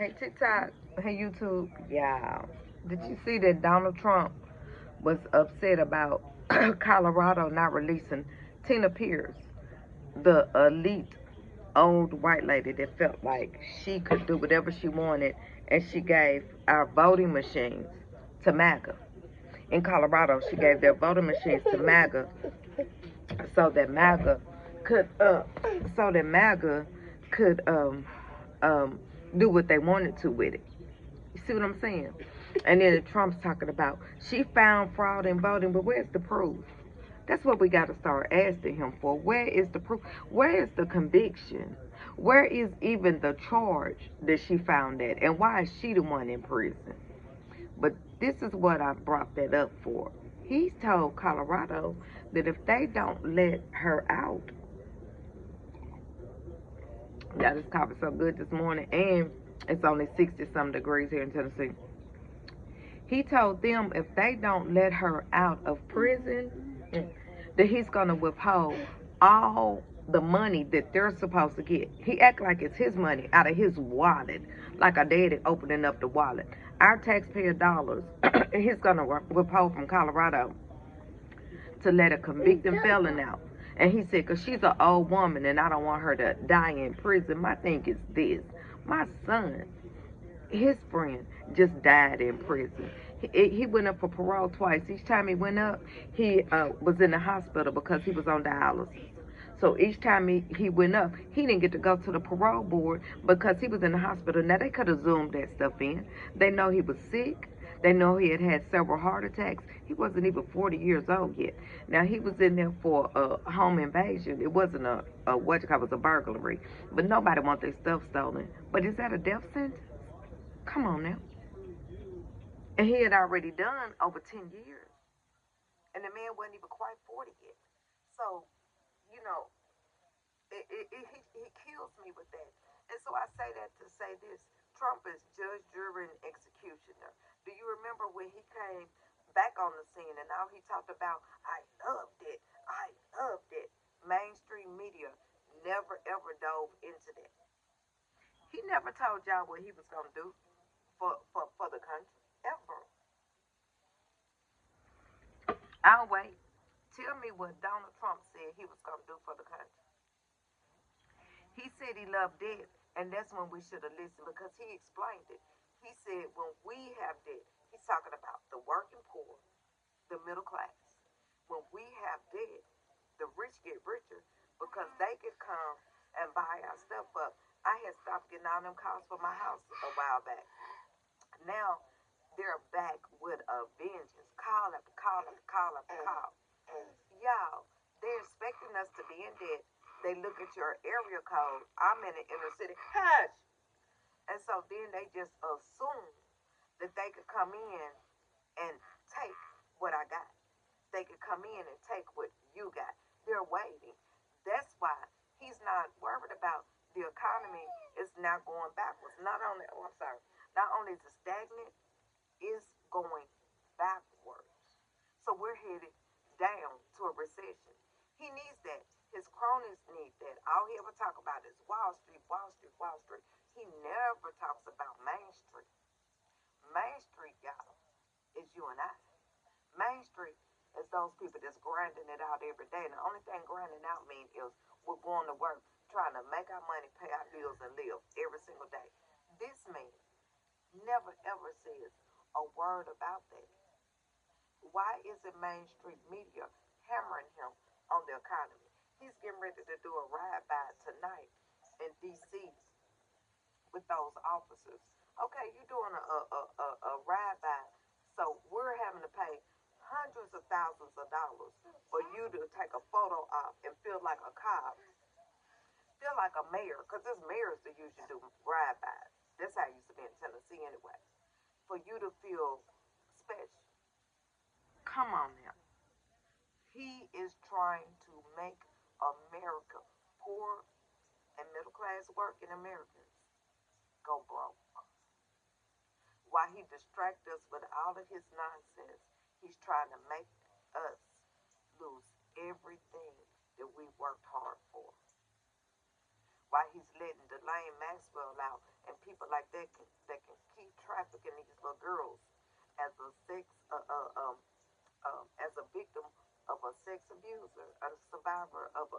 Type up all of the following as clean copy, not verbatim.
Hey TikTok, hey YouTube, yeah. Did you see that Donald Trump was upset about Colorado not releasing Tina Pierce, the elite old white lady that felt like she could do whatever she wanted, and she gave our voting machines to MAGA. In Colorado, she gave their voting machines to MAGA so that MAGA could um do what they wanted to with it. You see what I'm saying? And then Trump's talking about she found fraud in voting, but where's the proof? That's what we got to start asking him for. Where is the proof? Where is the conviction? Where is even the charge that she found that? And why is she the one in prison? But this is what I brought that up for. He's told Colorado that if they don't let her out, yeah, this coffee so good this morning, and it's only 60 some degrees here in Tennessee. He told them if they don't let her out of prison, that he's gonna withhold all the money that they're supposed to get. He act like it's his money out of his wallet, like a daddy opening up the wallet. Our taxpayer dollars, he's gonna withhold from Colorado to let a convicted felon out. And he said, because she's an old woman and I don't want her to die in prison. My thing is this. My son, his friend, just died in prison. He went up for parole twice. Each time he went up, he was in the hospital because he was on dialysis. So each time he went up, he didn't get to go to the parole board because he was in the hospital. Now, they could have zoomed that stuff in. They know he was sick. They know he had had several heart attacks. He wasn't even 40 years old yet. Now, he was in there for a home invasion. It wasn't what you call it, was a burglary. But nobody wants their stuff stolen. But is that a death sentence? Come on now. And he had already done over 10 years. And the man wasn't even quite 40 yet. So, you know, he kills me with that. And so I say that to say this. Trump is judge, jury, and executioner. Do you remember when he came back on the scene and now he talked about, I loved it. I loved it. Mainstream media never ever dove into that. He never told y'all what he was going to do for the country. Ever. I'll wait. Tell me what Donald Trump said he was going to do for the country. He said he loved debt, and that's when we should have listened because he explained it. He said when we have debt, he's talking about the working poor, the middle class. When we have debt, the rich get richer because they could come and buy our stuff up. I had stopped getting all them calls for my house a while back. Now they're back with a vengeance. Call after call after call after call. Y'all, they're expecting us to be in debt. They look at your area code. I'm in the inner city. Hush! And so then they just assume that they could come in and take what I got. They could come in and take what you got. They're waiting. That's why he's not worried about the economy is now going backwards. Not only, oh, I'm sorry, not only is it stagnant, it's going backwards. So we're headed down to a recession. He needs that. His cronies need that. All he ever talk about is Wall Street, Wall Street, Wall Street. He never talks about Main Street. Main Street, y'all, is you and I. Main Street is those people that's grinding it out every day. And the only thing grinding out means is we're going to work, trying to make our money, pay our bills, and live every single day. This man never ever says a word about that. Why is the Main Street media hammering him on the economy? He's getting ready to do a ride by tonight in D.C. with those officers. Okay, you're doing a ride by, so we're having to pay hundreds of thousands of dollars for you to take a photo op and feel like a cop, feel like a mayor, because it's mayors that usually do ride bys. That's how it used to be in Tennessee anyway. For you to feel special. Come on now. He is trying to make America, poor and middle class working Americans, go broke. While he distracts us with all of his nonsense, he's trying to make us lose everything that we worked hard for. While he's letting Delane Maxwell out and people like that can keep trafficking these little girls as a sex as a victim of a sex abuser, a survivor of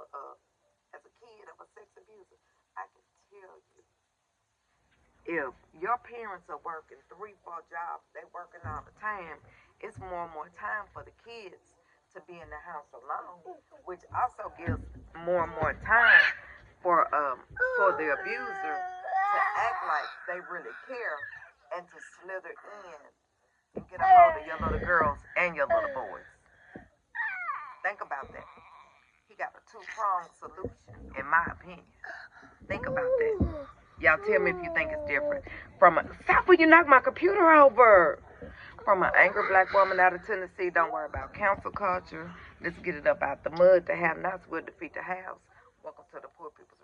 as a kid of a sex abuser. I can tell you, if your parents are working 3, 4 jobs, they working all the time, it's more and more time for the kids to be in the house alone, which also gives more and more time for the abuser to act like they really care and to slither in and get a hold of your little girls and your little boys. Think about that. He got a two-pronged solution, in my opinion. Think about that. Y'all tell me if you think it's different. Stop when you knock my computer over. From an angry black woman out of Tennessee, don't worry about cancel culture. Let's get it up out the mud. The have-nots will defeat the haves. Welcome to the Poor People's